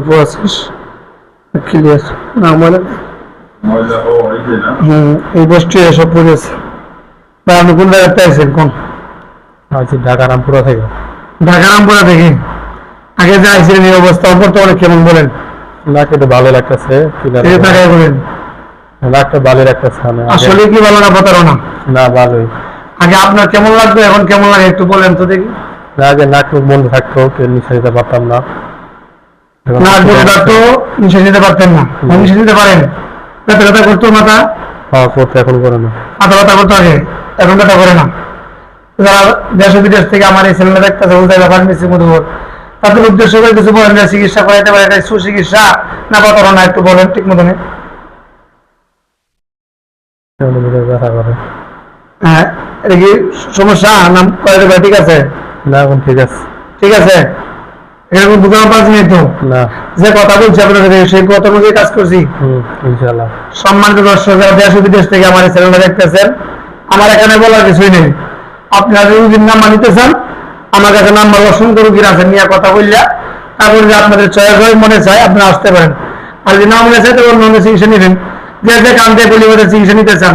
Process clear না মানে এই বস্তু এসব পড়েছে। আপনি কোন জায়গায় পাইছেন কোন? আছি ঢাকা রামপুরা থেকে। ঢাকা রামপুরা থেকে আগে যে আইছিলেন এই অবস্থা বর্তমানে কেমন বলেন? নাকি তো ভালো লাগতেছে। বলেন নাকটা ভালো লাগতেছে। আসলে কি ভালো না প্রতারণা? না ভালোই। আগে আপনার কেমন লাগবে এখন কেমন লাগে একটু বলেন তো দেখি। আগে নাক বন্ধ থাকতো, কেউ নিঃশ্বাস নিতে পারতাম না। নাক বন্ধ থাকতো, নিঃশ্বাস নিতে পারতেন না, নিঃশ্বাস নিতে পারেন? ব্যথা ব্যথা করতো মাথা? হ্যাঁ করতো, এখন করে না। মাথা ব্যথা করতো আগে, এখন ব্যথা করে না। যারা দেশ বিদেশ থেকে আমার এই ছেলেরা দেখতেছে উদয় ব্যাপার নিচ্ছে মধুবর, তাদের উদ্দেশ্য করে কিছু বলেন যে চিকিৎসা করাইতে পারে, এটা সুচিকিৎসা না প্রতারণা একটু বলেন ঠিক মতনে। ব্যথা করে। হ্যাঁ, এটা কি সমস্যা নাম করাইতে পারে? ঠিক আছে না এখন ঠিক আছে। ঠিক আছে, এরকম দোকান পাঁচ নেই তো না, যে কথা বলছি আপনাদের সেই কথা অনুযায়ী কাজ করছি ইনশাআল্লাহ। সম্মানিত দর্শক, দেশ বিদেশ থেকে আমার এই চ্যানেলটা দেখতেছেন, আমার এখানে বলার কিছুই নেই। আপনারা যদি নাম্বার নিতে চান, আমার কাছে নাম্বার অসংখ্য রুগীর আছে, নিয়ে কথা বললে তারপর যে আপনাদের চয়েস হয় মনে চায় আপনারা আসতে পারেন। আর যদি না মনে চায় তখন অন্য চিকিৎসা নেবেন। যে কান্দে বলি ওদের চিকিৎসা নিতে চান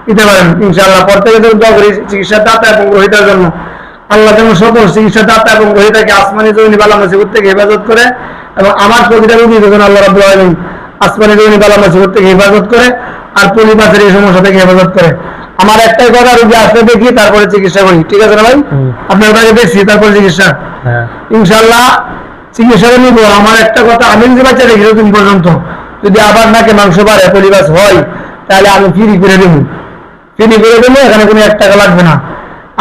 নিতে পারেন ইনশাআল্লাহ। প্রত্যেকে দোয়া করি চিকিৎসার দাতা এবং গ্রহীতার জন্য। আল্লাহ যেন সকল চিকিৎসার দাতা এবং গ্রহীতাকে আসমানি জমিনি বালা মুসিবত থেকে হেফাজত করে, এবং আমার প্রতিটা রোগী যখন আল্লাহ রাব্বুল আলামিন আসমানি জমিনি বালা মুসিবত থেকে হেফাজত করে আর পরিবারের এই সমস্যা থেকে হেফাজত করে। আমার একটাই কথা, রোগী আসলে দেখি তারপরে চিকিৎসা করি। ঠিক আছে না ভাই? আপনার ওটাকে দেখছি তারপরে চিকিৎসা ইনশাআল্লাহ চিকিৎসা নিব। আমার একটা কথা, আমি যে বাচ্চা রেখে দিন পর্যন্ত যদি আবার নাকে মাংস বাড়ে পরিবাস হয় তাহলে আমি ফ্রি করে দেবো, ফ্রি করে দেবো, এখানে কোনো 1 টাকা লাগবে না।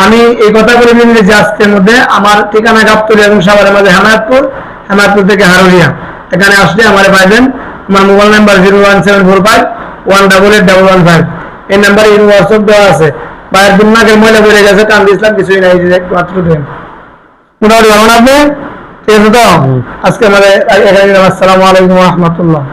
আমি এই কথা বলে নিন যে আজকের মধ্যে আমার ঠিকানা গাবতলী এবং সাভারের মাঝে হেমায়তপুর, হেমায়তপুর থেকে হারুলিয়া। এখানে আসলে আমার পাইবেন। আমার মোবাইল নাম্বার 01745 1881115। এই নাম্বারে হোয়াটসঅ্যাপ দেওয়া আছে। বা একদিন নাকের ময়লা বেড়ে গেছে, টান দিয়েছিলাম, কিছুই নাই, মাত্র দেন মোটামুটি ভালো না আপনি? ঠিক আছে তো? আজকে আমাদের এখানে আসসালামু আলাইকুম ওয়া রাহমাতুল্লাহ।